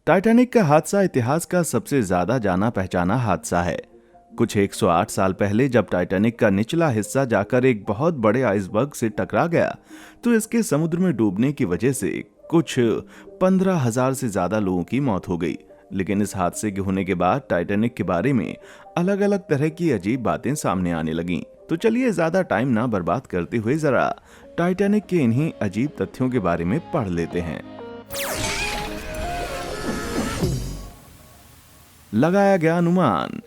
Titanic का हादसा इतिहास का सबसे ज्यादा जाना पहचाना हादसा है। कुछ 108 साल पहले जब टाइटैनिक का निचला हिस्सा जाकर एक बहुत बड़े आइसबर्ग से टकरा गया, तो इसके समुद्र में डूबने की वजह से कुछ 15,000 से ज्यादा लोगों की मौत हो गई। लेकिन इस हादसे के होने के बाद टाइटैनिक के बारे में अलग अलग तरह की अजीब बातें सामने आने लगीं। तो चलिए ज्यादा टाइम ना बर्बाद करते हुए जरा टाइटैनिक के इन्हीं अजीब तथ्यों के बारे में पढ़ लेते हैं। लगाया गया अनुमान।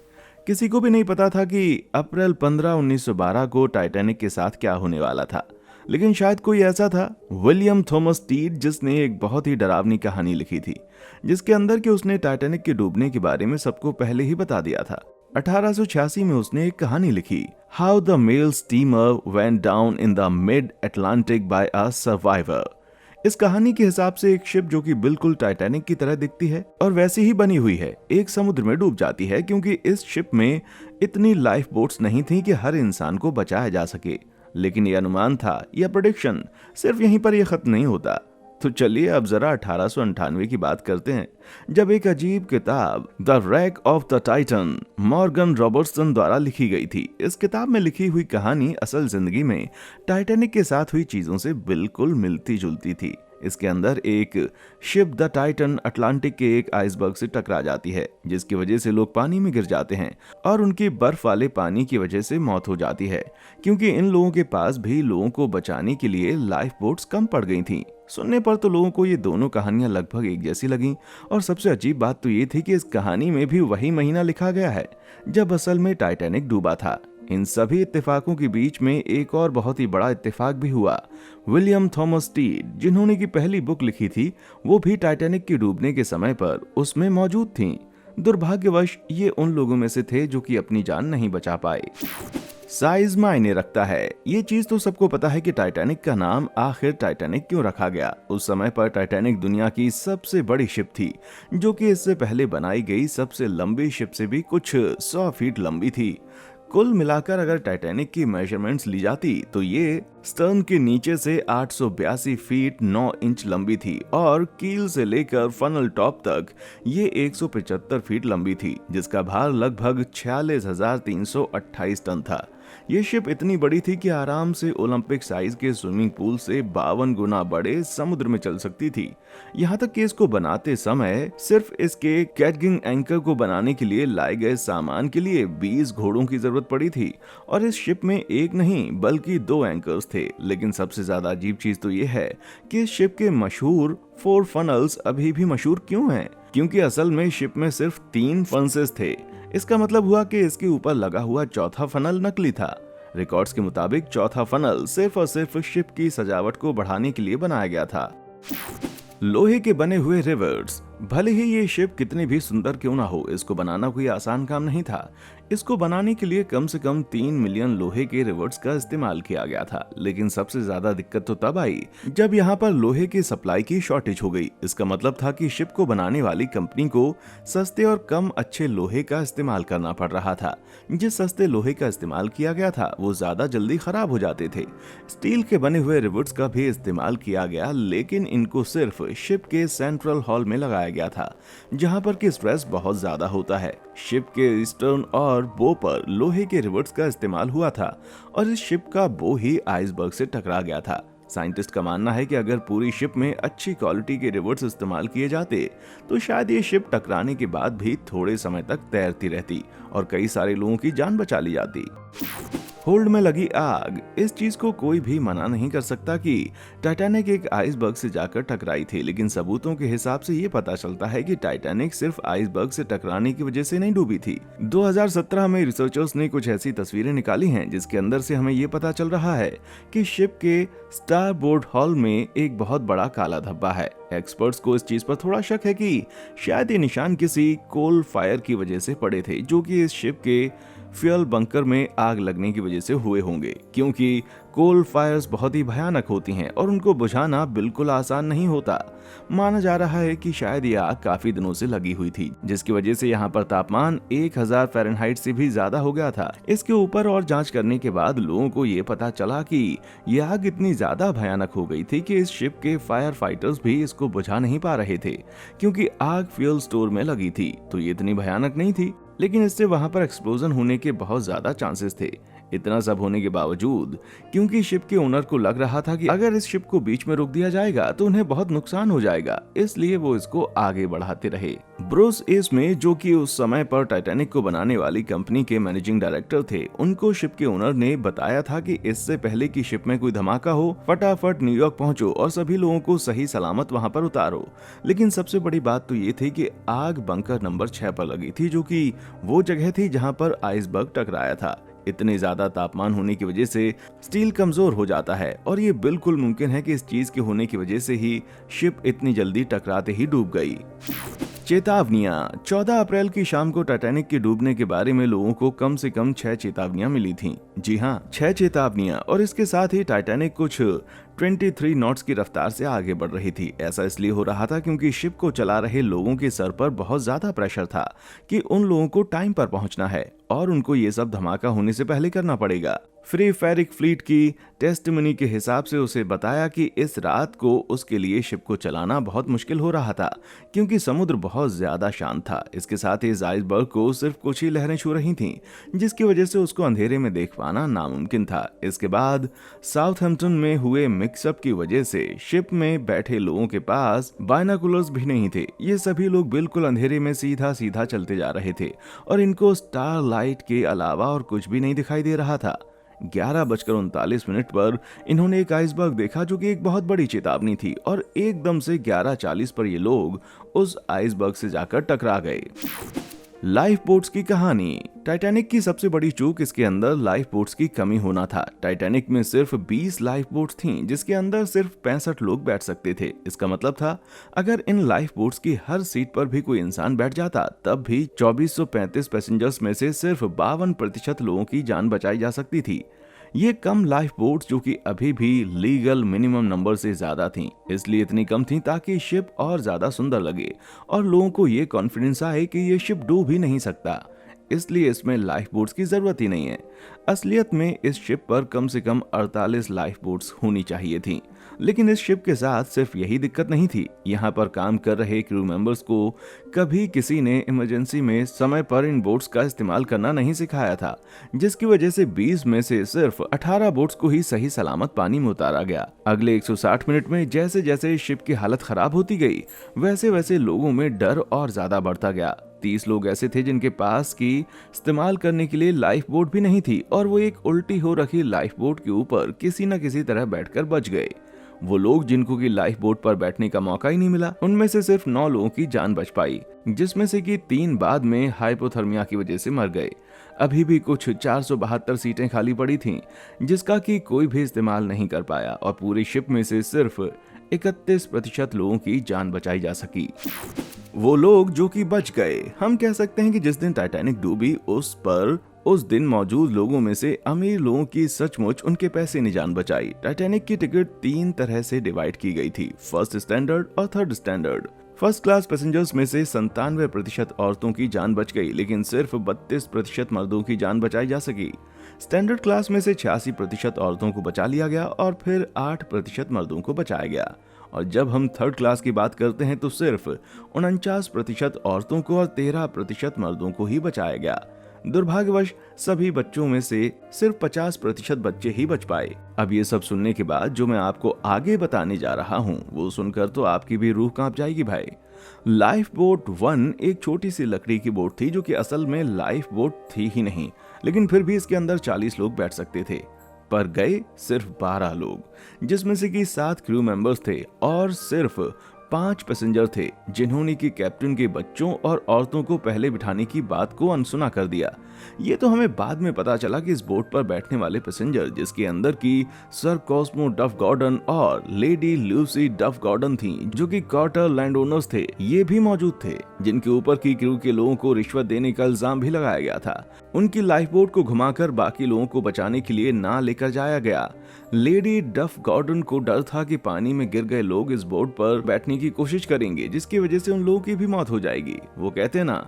किसी को भी नहीं पता था कि अप्रैल 15, 1912 को टाइटैनिक के साथ क्या होने वाला था। लेकिन शायद कोई ऐसा था, विलियम थॉमस टीड, जिसने एक बहुत ही डरावनी कहानी लिखी थी, जिसके अंदर कि उसने टाइटैनिक के डूबने के बारे में सबको पहले ही बता दिया था। 1886 में उसने एक कहानी लिखी, how the mail steamer went down in the mid Atlantic by a survivor. इस कहानी के हिसाब से एक शिप जो कि बिल्कुल टाइटैनिक की तरह दिखती है और वैसी ही बनी हुई है, एक समुद्र में डूब जाती है, क्योंकि इस शिप में इतनी लाइफ बोट्स नहीं थी कि हर इंसान को बचाया जा सके। लेकिन यह अनुमान था, यह प्रेडिक्शन सिर्फ यहीं पर यह खत्म नहीं होता। तो चलिए अब जरा 1898 की बात करते हैं, जब एक अजीब किताब the rack of the Titan Morgan Robertson द्वारा लिखी गई थी। इस किताब में लिखी हुई कहानी असल जिंदगी में टाइटैनिक के साथ हुई चीजों से बिल्कुल मिलती जुलती थी। इसके अंदर एक शिप द टाइटन अटलांटिक के एक आइसबर्ग से टकरा जाती है, जिसकी वजह से लोग पानी में गिर जाते हैं और उनकी बर्फ वाले पानी की वजह से मौत हो जाती है, क्योंकि इन लोगों के पास भी लोगों को बचाने के लिए लाइफ बोट्स कम पड़ गई थीं। सुनने पर तो लोगों को ये दोनों कहानियां लगभग एक जैसी लगीं, और सबसे अजीब बात तो ये थी कि इस कहानी में भी वही महीना लिखा गया है जब असल में टाइटैनिक डूबा था। इन सभी इत्तेफाकों के बीच में एक और बहुत ही बड़ा इत्तेफाक भी हुआ। विलियम थॉमस टीड, जिन्होंने की पहली बुक लिखी थी, वो भी टाइटैनिक के डूबने के समय पर उसमें मौजूद थीं। दुर्भाग्यवश ये उन लोगों में से थे जो कि अपनी जान नहीं बचा पाए। साइज मायने रखता है। ये चीज तो सबको पता है कि टाइटैनिक का नाम आखिर टाइटैनिक क्यों रखा गया। उस समय पर टाइटैनिक दुनिया की सबसे बड़ी शिप थी, जो कि इससे पहले बनाई गई सबसे लंबी शिप से भी कुछ 100 फीट लंबी थी। कुल मिलाकर अगर टाइटैनिक की मेजरमेंट्स ली जाती तो ये स्टर्न के नीचे से 882 फीट 9 इंच लंबी थी और कील से लेकर फनल टॉप तक ये 175 फीट लंबी थी, जिसका भार लगभग 46,328 टन था। ये शिप इतनी बड़ी थी कि आराम से ओलंपिक साइज के स्विमिंग पूल से 52 गुना बड़े समुद्र में चल सकती थी। यहाँ तक कि इसको बनाते समय सिर्फ इसके कैटगिंग एंकर को बनाने के लिए लाए गए सामान के लिए 20 घोड़ों की जरूरत पड़ी थी, और इस शिप में एक नहीं बल्कि 2 एंकर्स थे। लेकिन सबसे ज्यादा अजीब चीज तो ये है कि इस शिप के मशहूर 4 फनल्स अभी भी मशहूर क्यों हैं? क्योंकि असल में शिप में सिर्फ 3 फंसेस थे। इसका मतलब हुआ कि इसके ऊपर लगा हुआ चौथा फनल नकली था। रिकॉर्ड्स के मुताबिक चौथा फनल सिर्फ और सिर्फ शिप की सजावट को बढ़ाने के लिए बनाया गया था। लोहे के बने हुए रिवर्स। भले ही ये शिप कितनी भी सुंदर क्यों ना हो, इसको बनाना कोई आसान काम नहीं था। इसको बनाने के लिए कम से कम 3 मिलियन लोहे के रिवर्स का इस्तेमाल किया गया था। लेकिन सबसे ज्यादा दिक्कत तो तब आई जब यहाँ पर लोहे की सप्लाई की शॉर्टेज हो गई। इसका मतलब था कि शिप को बनाने वाली कंपनी को सस्ते और कम अच्छे लोहे का इस्तेमाल करना पड़ रहा था। जिस सस्ते लोहे का इस्तेमाल किया गया था वो ज्यादा जल्दी खराब हो जाते थे। स्टील के बने हुए रिवर्स का भी इस्तेमाल किया गया, लेकिन इनको सिर्फ शिप के सेंट्रल हॉल में लगाया गया था, जहां पर कि स्ट्रेस बहुत ज्यादा होता है। शिप के स्टर्न और बो पर लोहे के रिवर्स का इस्तेमाल हुआ था और इस शिप का बो ही आइसबर्ग से टकरा गया था। साइंटिस्ट का मानना है कि अगर पूरी शिप में अच्छी क्वालिटी के रिवर्स इस्तेमाल किए जाते तो शायद ये शिप टकराने के बाद भी थोड़े समय तक तैरती रहती और कई सारे लोगों की जान बचा ली जाती। होल्ड में लगी आग। इस चीज को कोई भी मना नहीं कर सकता कि टाइटैनिक एक आइसबर्ग से जाकर टकराई थी, लेकिन सबूतों के हिसाब से ये पता चलता है कि टाइटैनिक सिर्फ आइसबर्ग से टकराने की वजह से नहीं डूबी थी। 2017 में रिसर्चर्स ने कुछ ऐसी तस्वीरें निकाली हैं जिसके अंदर से हमें ये पता चल रहा है कि शिप के स्टारबोर्ड हॉल में एक बहुत बड़ा काला धब्बा है। एक्सपर्ट्स को इस चीज पर थोड़ा शक है कि शायद ये निशान किसी कोल फायर की वजह से पड़े थे, जो कि इस शिप के फ्यूल बंकर में आग लगने की वजह से हुए होंगे, क्योंकि कोल फायर्स बहुत ही भयानक होती हैं और उनको बुझाना बिल्कुल आसान नहीं होता। माना जा रहा है कि शायद ये आग काफी दिनों से लगी हुई थी, जिसकी वजह से यहाँ पर तापमान 1000 फ़ारेनहाइट से भी ज्यादा हो गया था। इसके ऊपर और जांच करने के बाद लोगों को ये पता चला कि ये आग इतनी ज्यादा भयानक हो गई थी कि इस शिप के फायर फाइटर्स भी इसको बुझा नहीं पा रहे थे, क्योंकि आग फ्यूल स्टोर में लगी थी तो ये इतनी भयानक नहीं थी, लेकिन इससे वहां पर एक्सप्लोजन होने के बहुत ज्यादा चांसेस थे। इतना सब होने के बावजूद, क्योंकि शिप के ओनर को लग रहा था कि अगर इस शिप को बीच में रोक दिया जाएगा तो उन्हें बहुत नुकसान हो जाएगा, इसलिए वो इसको आगे बढ़ाते रहे। ब्रूस एस्मे, जो कि उस समय पर टाइटैनिक को बनाने वाली कंपनी के मैनेजिंग डायरेक्टर थे, उनको शिप के ओनर ने बताया था कि इससे पहले कि शिप में कोई धमाका हो, फटाफट न्यूयॉर्क पहुंचो और सभी लोगों को सही सलामत वहां पर उतारो। लेकिन सबसे बड़ी बात तो ये थी कि आग बंकर नंबर 6 पर लगी थी, जो कि वो जगह थी जहां पर आइसबर्ग टकराया था। इतने ज्यादा तापमान होने की वजह से स्टील कमजोर हो जाता है और ये बिल्कुल मुमकिन है कि इस चीज के होने की वजह से ही शिप इतनी जल्दी टकराते ही डूब गई। चेतावनियां। 14 अप्रैल की शाम को टाइटैनिक के डूबने के बारे में लोगों को कम से कम 6 चेतावनियां मिली थीं। जी हां, 6 चेतावनियां, और इसके साथ ही टाइटैनिक कुछ 23 नॉट्स की रफ्तार से आगे बढ़ रही थी। ऐसा इसलिए हो रहा था क्योंकि शिप को चला रहे लोगों के सर पर बहुत ज्यादा प्रेशर था कि उन लोगों को टाइम पर पहुंचना है और उनको ये सब धमाका होने से पहले करना पड़ेगा। फ्री फेरिक फ्लीट की टेस्टिमनी के हिसाब से उसे बताया कि इस रात को उसके लिए शिप को चलाना बहुत मुश्किल हो रहा था, क्योंकि समुद्र बहुत ज्यादा शांत था। इसके साथ ही इस आइसबर्ग को सिर्फ कुछ ही लहरें छू रही थीं, जिसकी वजह से उसको अंधेरे में देख पाना नामुमकिन था। इसके बाद साउथहैम्पटन में हुए मिक्सअप की वजह से शिप में बैठे लोगों के पास बायनाकुलर्स भी नहीं थे। ये सभी लोग बिल्कुल अंधेरे में सीधा सीधा चलते जा रहे थे और इनको स्टार लाइट के अलावा और कुछ भी नहीं दिखाई दे रहा था। 11:39 पर इन्होंने एक आइसबर्ग देखा, जो कि एक बहुत बड़ी चेतावनी थी, और एकदम से 11:40 पर ये लोग उस आइसबर्ग से जाकर टकरा गए। लाइफ बोट्स की कहानी। टाइटैनिक की सबसे बड़ी चूक इसके अंदर लाइफ बोट्स की कमी होना था। टाइटैनिक में सिर्फ 20 लाइफ बोट्स थीं, जिसके अंदर सिर्फ 65 लोग बैठ सकते थे। इसका मतलब था अगर इन लाइफ बोट्स की हर सीट पर भी कोई इंसान बैठ जाता, तब भी 2435 पैसेंजर्स में से सिर्फ 52% लोगों की जान बचाई जा सकती थी। ये कम लाइफ बोट्स, जो कि अभी भी लीगल मिनिमम नंबर से ज्यादा थीं, इसलिए इतनी कम थीं ताकि शिप और ज्यादा सुंदर लगे और लोगों को ये कॉन्फिडेंस आए कि ये शिप डूब ही नहीं सकता, इसलिए इसमें लाइफ बोट्स की जरूरत ही नहीं है। असलियत में इस शिप पर कम से कम 48 लाइफ बोट्स होनी चाहिए थीं, लेकिन इस शिप के साथ सिर्फ यही दिक्कत नहीं थी। यहाँ पर काम कर रहे क्रू मेंबर्स को कभी किसी ने इमरजेंसी में समय पर इन बोट्स का इस्तेमाल करना नहीं सिखाया था, जिसकी वजह से 20 में से सिर्फ 18 बोट्स को ही सही सलामत पानी में उतारा गया। अगले 160 मिनट में जैसे जैसे शिप की हालत खराब होती गई, वैसे वैसे लोगों में डर और ज्यादा बढ़ता गया। 30 लोग ऐसे थे जिनके पास की इस्तेमाल करने के लिए लाइफ बोट भी नहीं थी, और वो एक उल्टी हो रखी लाइफ बोट के ऊपर किसी न किसी तरह बैठकर बच गए। वो लोग जिनको की लाइफ बोट पर बैठने का मौका ही नहीं मिला, उनमें से सिर्फ 9 लोगों की जान बच पाई, जिसमें से कि 3 बाद में हाइपोथर्मिया की वजह से मर गए। अभी भी कुछ 472 सीटें खाली पड़ी थीं, जिसका कि कोई भी इस्तेमाल नहीं कर पाया, और पूरी शिप में से सिर्फ 31% लोगों की जान बचाई जा सकी। वो लोग जो कि बच गए। हम कह सकते हैं कि जिस दिन टाइटैनिक डूबी, उस दिन मौजूद लोगों में से अमीर लोगों की सचमुच उनके पैसे ने जान बचाई। टाइटैनिक की टिकट 3 तरह से डिवाइड की गई थी, फर्स्ट स्टैंडर्ड और third standard. First class passengers में से 97% औरतों की जान बच गई, लेकिन सिर्फ 32% मर्दों की जान बचाई जा सकी। स्टैंडर्ड क्लास में से 86% औरतों को बचा लिया गया और फिर 8% मर्दों को बचाया गया। और जब हम थर्ड क्लास की बात करते हैं तो सिर्फ 49% औरतों को और 13% मर्दों को ही बचाया गया। दुर्भाग्यवश सभी बच्चों में से सिर्फ 50% बच्चे ही बच पाए। अब ये सब सुनने के बाद जो मैं आपको आगे बताने जा रहा हूँ, वो सुनकर तो आपकी भी रूह कांप जाएगी भाई। लाइफ बोट 1 एक छोटी सी लकड़ी की बोट थी, जो कि असल में लाइफ बोट थी ही नहीं, लेकिन फिर भी इसके अंदर 40 लोग बैठ सकते थे, पर गए सिर्फ 12 लोग, जिसमें से कि 7 क्रू मेंबर्स थे और सिर्फ 5 पैसेंजर थे, जिन्होंने कि कैप्टन के बच्चों और औरतों को पहले बिठाने की बात को अनसुना कर दिया। ये तो हमें बाद में पता चला कि इस बोट पर बैठने वाले पैसेंजर, जिसके अंदर की सर कॉस्मो डफ गॉर्डन और लेडी लूसी डफ गॉर्डन थी, जो कि क्वार्टर लैंड ओनर्स थे, ये भी मौजूद थे, जिनके ऊपर की क्रू के लोगों को रिश्वत देने का इल्जाम भी लगाया गया था। उनकी लाइफ बोट को घुमाकर बाकी लोगों को बचाने के लिए ना लेकर जाया गया। लेडी डफ गॉर्डन को डर था कि पानी में गिर गए लोग इस बोट पर बैठने की कोशिश करेंगे, जिसकी वजह से उन लोगों की भी मौत हो जाएगी। वो कहते हैं ना,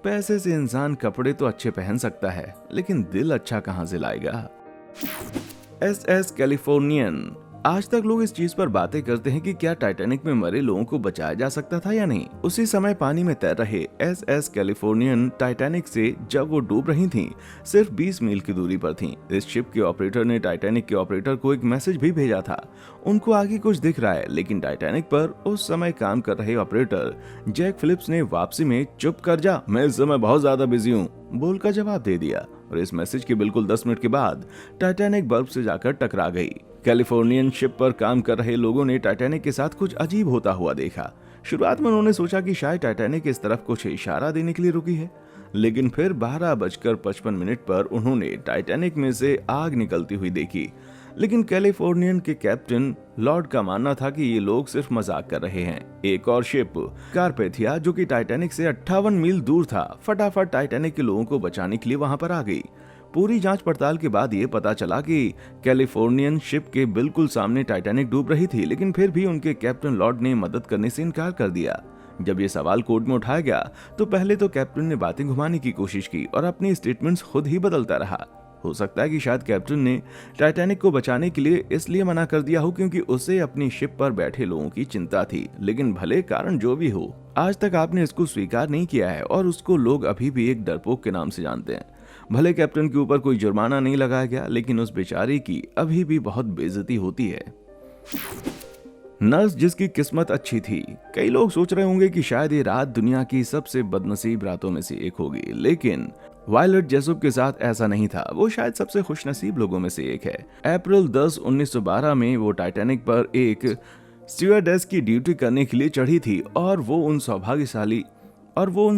पैसे से इंसान कपड़े तो अच्छे पहन सकता है, लेकिन दिल अच्छा कहां से लाएगा। SS Californian. आज तक लोग इस चीज पर बातें करते हैं कि क्या टाइटैनिक में मरे लोगों को बचाया जा सकता था या नहीं। उसी समय पानी में तैर रहे SS कैलिफोर्नियन टाइटैनिक से जब वो डूब रही थीं, सिर्फ 20 मील की दूरी पर थीं। इस शिप के ऑपरेटर ने टाइटैनिक के ऑपरेटर को एक मैसेज भी भेजा था। उनको आगे कुछ दिख रहा है, लेकिन टाइटैनिक पर उस समय काम कर रहे ऑपरेटर जैक फिलिप्स ने वापसी में चुप कर जा, मैं इस समय बहुत ज्यादा बिजी हूँ बोलकर जवाब दे दिया। और इस मैसेज के बिल्कुल 10 मिनट के बाद टाइटैनिक बर्फ से जाकर टकरा गई। कैलिफोर्नियन शिप पर काम कर रहे लोगों ने टाइटैनिक के साथ कुछ अजीब होता हुआ देखा। शुरुआत में उन्होंने सोचा कि शायद टाइटैनिक इस तरफ कुछ इशारा देने के लिए रुकी है, लेकिन फिर 12:55 पर उन्होंने टाइटैनिक में से आग निकलती हुई देखी। लेकिन कैलिफोर्नियन के कैप्टन लॉर्ड का मानना था कि ये लोग सिर्फ मजाक कर रहे हैं। एक और शिप कारपेथिया, जो कि टाइटैनिक से 58 मील दूर था, फटाफट टाइटैनिक के लोगों को बचाने के लिए वहां पर आ गई। पूरी जांच पड़ताल के बाद ये पता चला कि कैलिफोर्नियन शिप के बिल्कुल सामने टाइटैनिक डूब रही थी, लेकिन फिर भी उनके कैप्टन लॉर्ड ने मदद करने से इनकार कर दिया। जब ये सवाल कोर्ट में उठाया गया तो पहले तो कैप्टन ने बातें घुमाने की कोशिश की और अपनी स्टेटमेंट्स खुद ही बदलता रहा। हो सकता है कि शायद कैप्टन ने टाइटैनिक को बचाने के लिए इसलिए मना कर दिया हो क्योंकि उसे अपनी शिप पर बैठे लोगों की चिंता थी। लेकिन भले कारण जो भी हो, आज तक आपने इसको स्वीकार नहीं किया है और उसको लोग अभी भी एक डरपोक के नाम से जानते हैं। भले कैप्टन के ऊपर कोई जुर्माना नहीं लगाया गया, लेकिन उस बेचारे की अभी भी बहुत बेइज्जती होती है। नर्स जिसकी किस्मत अच्छी थी। कई लोग सोच रहे होंगे कि शायद ये रात दुनिया की सबसे बदनसीब रातों में से एक होगी, लेकिन वायलेट जेसुप के साथ ऐसा नहीं था। वो शायद सबसे खुशनसीब लोगों में से एक है। अप्रैल 10, 1912 में वो टाइटैनिक पर एक स्टीवर्डेस की ड्यूटी करने के लिए चढ़ी थी और वो उन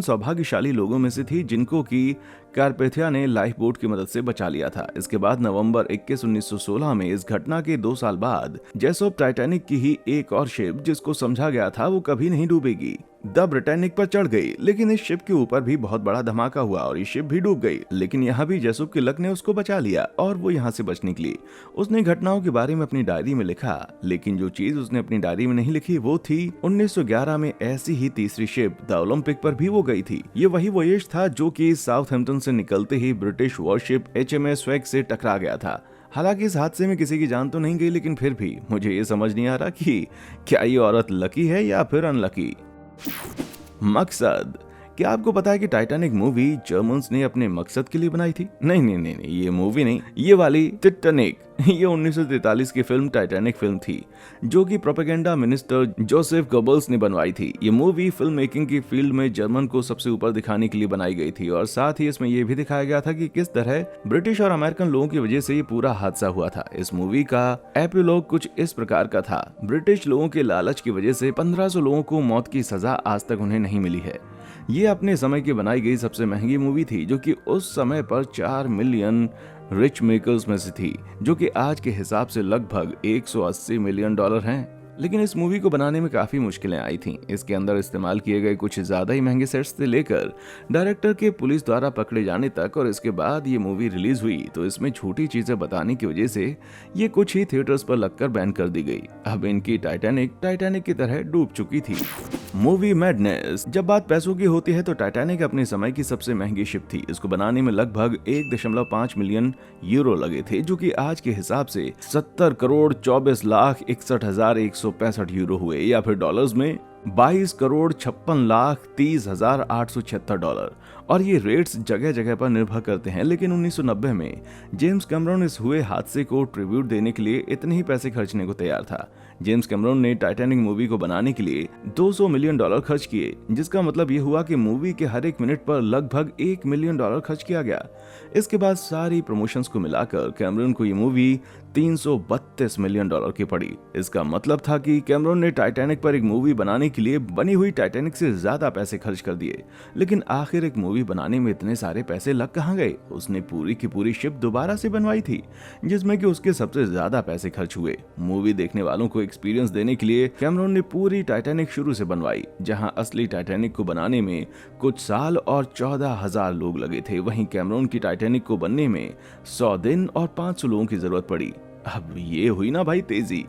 सौभाग्यशाली लोगों में से थी जिनको की कारपेथिया ने लाइफ बोट की मदद से बचा लिया था। इसके बाद नवंबर 21, 1916 में इस घटना के 2 साल बाद जेसोप टाइटैनिक की ही एक और शिप, जिसको समझा गया था वो कभी नहीं डूबेगी, द ब्रिटानिक पर चढ़ गई। लेकिन इस शिप के ऊपर भी बहुत बड़ा धमाका हुआ और ये शिप भी डूब गई। लेकिन यहाँ भी जेसुप के लक ने उसको बचा लिया और वो यहाँ से बच निकली। उसने घटनाओं के बारे में अपनी डायरी में लिखा, लेकिन जो चीज उसने अपनी डायरी में नहीं लिखी वो थी 1911 में ऐसी ही तीसरी शिप द ओलंपिक पर भी वो गई थी। ये वही वोयेज था जो कि साउथहैम्पटन से निकलते ही ब्रिटिश वॉरशिप HMS स्वैग से टकरा गया था। हालांकि इस हादसे में किसी की जान तो नहीं गई, लेकिन फिर भी मुझे ये समझ नहीं आ रहा कि क्या ये औरत लकी है या फिर अनलकी। मकसद। क्या आपको पता है कि टाइटैनिक मूवी जर्मन्स ने अपने मकसद के लिए बनाई थी? नहीं, ये मूवी नहीं, ये वाली टिटैनिक। ये 1943 की फिल्म टाइटैनिक फिल्म थी जो कि प्रोपेगेंडा मिनिस्टर जोसेफ गोबल्स ने बनवाई थी। ये मूवी फिल्म मेकिंग की फील्ड में जर्मन को सबसे ऊपर दिखाने के लिए बनाई गई थी और साथ ही इसमें यह भी दिखाया गया था कि किस तरह ब्रिटिश और अमेरिकन लोगों की वजह से ये पूरा हादसा हुआ था। इस मूवी का एपिलॉग कुछ इस प्रकार का था। ब्रिटिश लोगों के लालच की वजह से 1500 लोगों को मौत की सजा आज तक उन्हें नहीं मिली है। ये अपने समय की बनाई गई सबसे महंगी मूवी थी जो कि उस समय पर 4 मिलियन रिच मेकर्स में से थी, जो कि आज के हिसाब से लगभग 180 मिलियन डॉलर हैं। लेकिन इस मूवी को बनाने में काफी मुश्किलें आई थीं। इसके अंदर इस्तेमाल किए गए कुछ ज्यादा ही महंगे सेट्स से लेकर डायरेक्टर के पुलिस द्वारा पकड़े जाने तक, और इसके बाद ये मूवी रिलीज हुई तो इसमें झूठी चीजें बताने की वजह से ये कुछ ही थिएटर्स पर लगकर बैन कर दी गई। अब इनकी टाइटैनिक की तरह डूब चुकी थी। Movie madness. जब बात पैसों की होती है तो टाइटैनिक अपने समय की सबसे महंगी शिप थी। इसको बनाने में लगभग 1.5 मिलियन यूरो लगे थे, जो कि आज के हिसाब से 70 करोड़ 24 लाख 61,165 यूरो हुए, या फिर डॉलर्स में 22 करोड़ 56 लाख 30,876 डॉलर। और ये रेट्स जगह जगह पर निर्भर करते हैं। लेकिन 1990 में जेम्स कैमरन इस हुए हादसे को ट्रिब्यूट देने के लिए इतने ही पैसे खर्चने को तैयार था। जेम्स कैमरन ने टाइटैनिक मूवी को बनाने के लिए 200 मिलियन डॉलर खर्च किए, जिसका मतलब ये हुआ कि मूवी के हर एक मिनट पर लगभग 1 मिलियन डॉलर खर्च किया गया। इसके बाद सारी प्रमोशंस को मिलाकर कैमरन को ये मूवी 332 मिलियन डॉलर की पड़ी। इसका मतलब था कि कैमरन ने टाइटैनिक पर एक मूवी बनाने के लिए बनी हुई टाइटैनिक से ज्यादा पैसे खर्च कर दिए। लेकिन आखिर एक मूवी बनाने में इतने सारे पैसे लग कहाँ गए? उसने पूरी की पूरी शिप दोबारा से बनवाई थी, जिसमें कि उसके सबसे ज्यादा पैसे खर्च हुए। मूवी देखने वालों को एक्सपीरियंस देने के लिए कैमरॉन ने पूरी टाइटैनिक शुरू से बनवाई, जहां असली टाइटैनिक को बनाने में कुछ साल और 14,000 लोग लगे थे। वहीं कैमरॉन की टाइटैनिक को बनने में 100 दिन और 500 लोगों की जरूरत पड़ी। अब ये हुई ना भाई तेजी।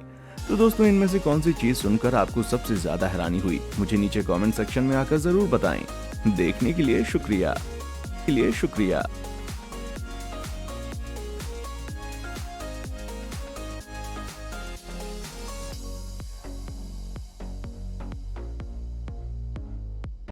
तो दोस्तों, इनमें से कौन सी चीज सुनकर आपको सबसे ज्यादा हैरानी हुई? मुझे नीचे कमेंट सेक्शन में आकर जरूर बताएं। देखने के लिए शुक्रिया।